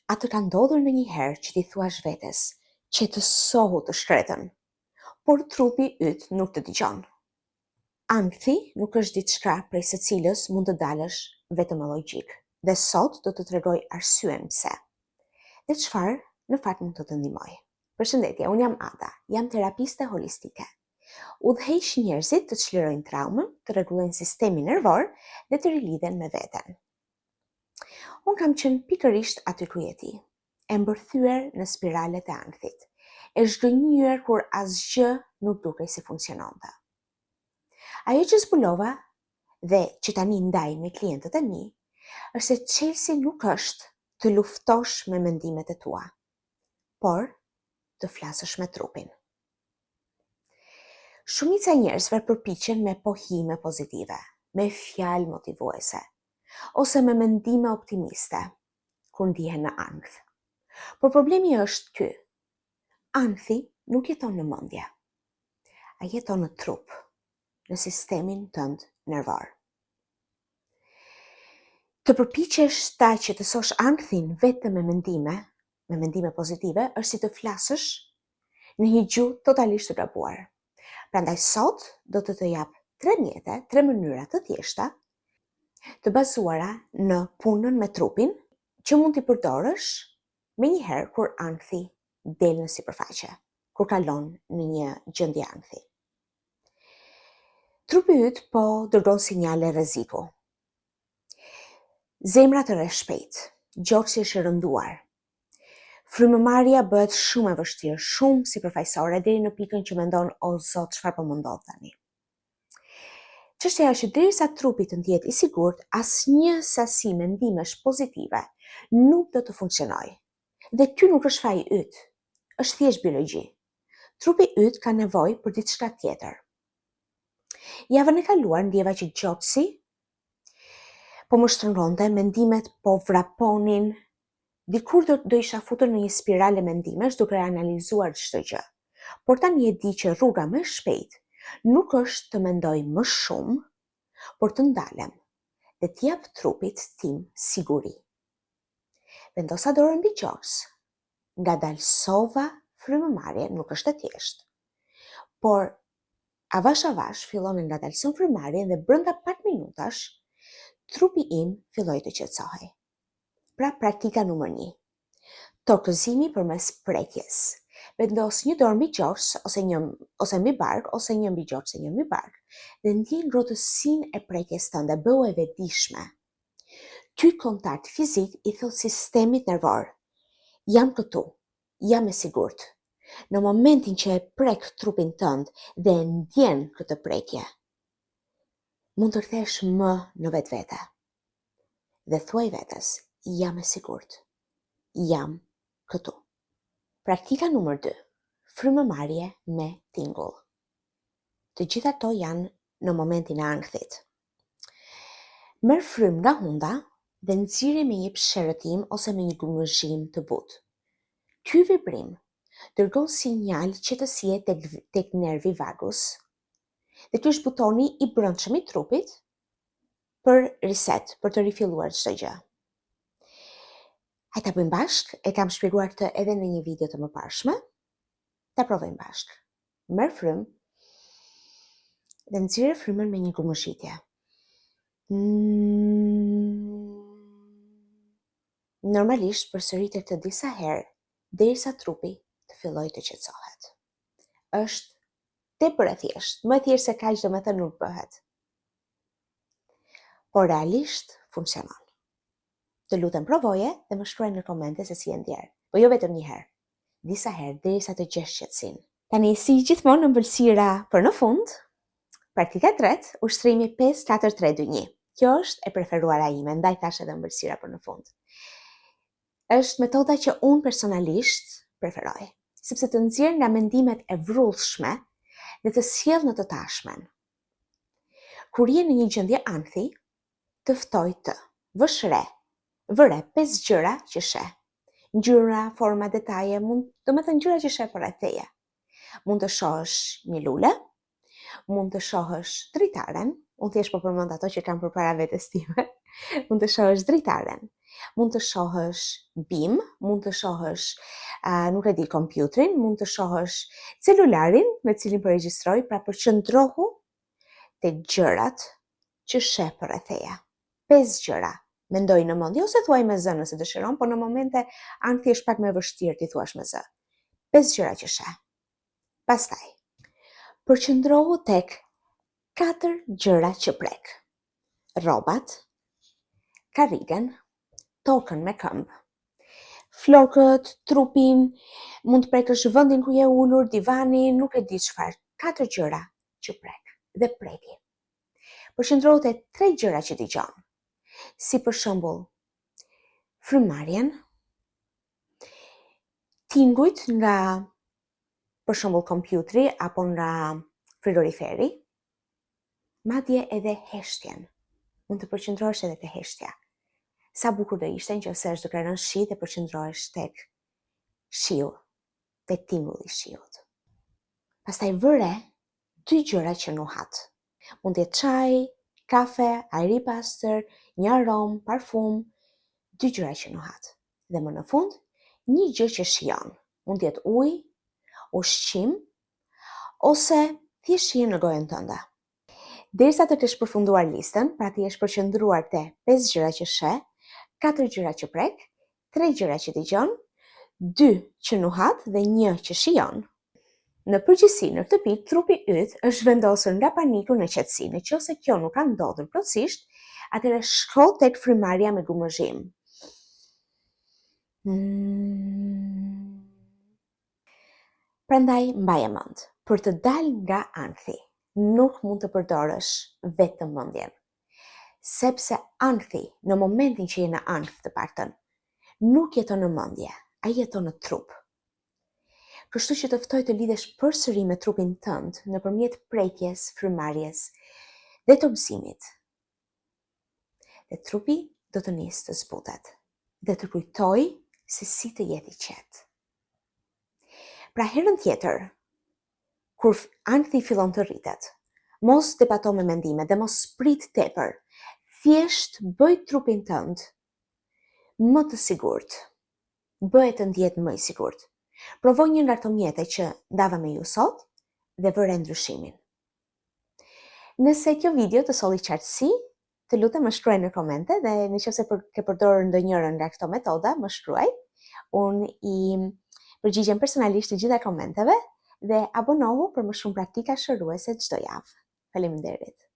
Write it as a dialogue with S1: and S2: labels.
S1: A të ka ndodhur në një herë që ti thuash vetes që të sohu të shkretën, por trupi yt nuk të dëgjon? Ankthi nuk është diçka prej së cilës mund të dalësh vetëm me logjik. Dhe sot do të tregoj arsyen pse. Dhe çfarë në fakt mund të të ndihmoj. Përshëndetje, unë jam Ada, jam terapiste holistike. Udhëheq njerëzit të çlirojnë traumën, të rregullojnë sistemin nervor dhe të rilidhen me veten. Unë kam qenë pikërisht aty ku je ti, e mbërthyer në spiralet e ankthit, e zhgënjur kur asgjë nuk dukej si funksiononte. Ajo që zbulova dhe që tani ndaj me klientët e mi, është se çelësi nuk është të luftosh me mendimet e tua, por të flasësh me trupin. Shumica e njerëzve përpiqen me pohime pozitive, me fjalë motivuese, ose me mendime optimiste, kur ndihen në ankth. Por problemi është ky. Ankthi nuk jeton në mendje. A jeton në trup, në sistemin tënd nervor. Të përpiqesh ta që të sosh ankthin vetëm me mendime pozitive, është si të flasësh në një gjuhë totalisht të gabuar. Prandaj sot do të jap 3 mjete, 3 mënyra të thjeshta të bazuara në punën me trupin që mund t'i përdorësh me njëherë kur ankthi del në sipërfaqe, kur kalon në një gjendje ankthi. Trupi yt po dërgon sinjale rreziku. Zemra të rre shpejt, gjoksi është e rënduar. Frymëmarrja bëhet shumë e vështirë, shumë sipërfaqësore deri në pikën që mendon, o Zot, çfarë po më ndodh tani? Çështja është që derisa trupi të jetë i sigurt, asnjë sasi mendimesh pozitive nuk do të funksionojë. Dhe ky nuk është faji yt, është thjesht biologji. Trupi yt ka nevojë për diçka tjetër. Javën e kaluar ndjeva që gjoksi po më shtrëngonte, mendimet po vraponin. Dikur do isha futur në një spirale mendimesh duke analizuar çdo gjë. Por tani e di që rruga më e shpejtë nuk është të mendoj më shumë, por të ndalem dhe t'jap trupit tim siguri. Vendosa dorën mbi gjoks, ngadalsova frymëmarrjen, nuk është e thjeshtë, por avash fillon të ngadalson frymëmarrjen dhe brenda pak minutash trupi im filloi të qetësohej. Pra praktika numër 1. Tokëzimi përmes prekjes. Vendos një dorë mbi gjoks ose mbi bark, ose një mbi gjoks e një mbi bark, dhe ndjen rrotësinë e prekjes tënde, bëhu e vetëdijshme. Ky kontakt fizik i thot sistemit nervor: jam këtu, jam e sigurt. Në momentin që e prek trupin tënd dhe e ndjen këtë prekje, mund të rthesh më në vetvete. Dhe thuaj vetes: jam e sigurt, jam këtu. Praktika numër 2. Frymëmarrje me tingull. Të gjitha ato janë në momentin e ankthit. Merr frymë nga hunda dhe nxirri me një shërëtim ose me një gungëzhim të butë. Ky vibrim dërgon sinjal qetësie tek nervi vagus, dhe ky është butoni i brendshëm i trupit për reset, për të rifilluar çdo gjë. Hajde ta bëjmë bashkë, e kam shpjeguar këtë edhe në një video të mëparshme. Ta provojmë bashkë. Merr frymë dhe nxirre frymën me një gumëshitje. Normalisht përsëritet të disa herë derisa trupi të fillojë të qetësohet. Është tepër e thjeshtë, më e thjeshtë se kaq domethënë nuk bëhet. Por realisht funksionon. Të lutem provoje dhe më shkruaj në komente se si e ndjer. Po jo vetëm një herë, disa herë derisa të gjesh qetësinë. Tani si gjithmonë në mbëlsira për në fund, praktika 3, ushtrimi 5-4-3-2-1. Kjo është e preferuara ime, ndaj thash edhe mbëlsira për në fund. Është metoda që unë personalisht preferoj, sepse të nxjerr nga mendimet e vrrullshme dhe të sjell në të tashmen. Kur je në një gjendje ankthi, të ftoj të vësh re, vëre 5 gjëra që sheh. Ngjyra, forma, detaje, domethënë gjëra që sheh përreth teje. Mund të shohësh një lule, mund të shohësh dritaren, unë thjesht po përmend ato që kam përpara vetes time. Mund të shohësh dritaren, Mund të shohësh BIM, mund të shohësh, nuk e di, kompjuterin, mund të shohësh celularin me cilin përregjistroj, pra përqëndrohu te gjërat që sheh përreth teje. 5 gjëra mendoj në mendje ose thuaj me zë nëse dëshiron, por në momente ankthi është pak më vështirë ti thuash me zë. 5 gjëra që sheh. Pastaj, përqëndrohu tek 4 gjëra që prek. Rrobat, karrigen, tokën me këmbë, flokët, trupin, mund të prekësh vendin ku je ulur, divanin, nuk e di çfarë. 4 gjëra që prek dhe preki. Përqëndrohu te 3 gjëra që dëgjon. Si për shembull, frymëmarrjen, tingujt nga për shembull kompjuteri apo nga frigoriferi, madje edhe heshtjen. Mund të përqëndrohesh edhe te heshtja. Sa bukur do ishte nëse është duke rënë shi dhe përqëndrohesh tek shiu, tek tingulli i shiut. Pastaj vëre 2 gjëra që nuhat. Mund të jetë çaj, kafe, ajri i pastër, një aromë, parfum, 2 gjëra që nuhat. Dhe më në fund, një gjë që shijon. Mund të jetë ujë, ushqim, ose thjesht shije në gojën tënde. Derisa të kesh përfunduar listën, pra ti jesh përqendruar te 5 gjëra që sheh, 4 gjëra që prek, 3 gjëra që dëgjon, 2 që nuhat dhe 1 që shijon. Në përgjithësi, në këtë pikë, trupi yt është vendosur nga paniku në qetësi. Nëse kjo nuk ka ndodhur plotësisht, atëherë shko tek frymëmarrja me gumëzhim. Prandaj mbaje mend, për të dalë nga ankthi, nuk mund të përdorësh vetëm mendjen. Sepse ankthi, në momentin që je në ankth të paktën, nuk jeton në mendje, ai jeton në trup. Kështu që të ftoj të lidhesh përsëri me trupin tënd nëpërmjet prekjes, frymëmarrjes dhe tokëzimit. Dhe trupi do të nisë të zbutet dhe të kujtoj se si të jetë i qetë. Pra herën tjetër, kur ankthi fillon të rritet, mos debato me mendime dhe mos prit tepër. Thjesht bëj trupin tënd më të sigurt. Bëhet të ndjet më i sigurt. Provoj një nga këto mjete që ndava me ju sot dhe vëre ndryshimin. Nëse kjo video të solli qartësi, të lutem më shkruaj në komente dhe nëse ke përdorur ndonjërin nga këto metoda, më shkruaj. Unë i përgjigjem personalisht të gjitha komenteve dhe abonohu për më shumë praktika shëruese çdo javë. Faleminderit.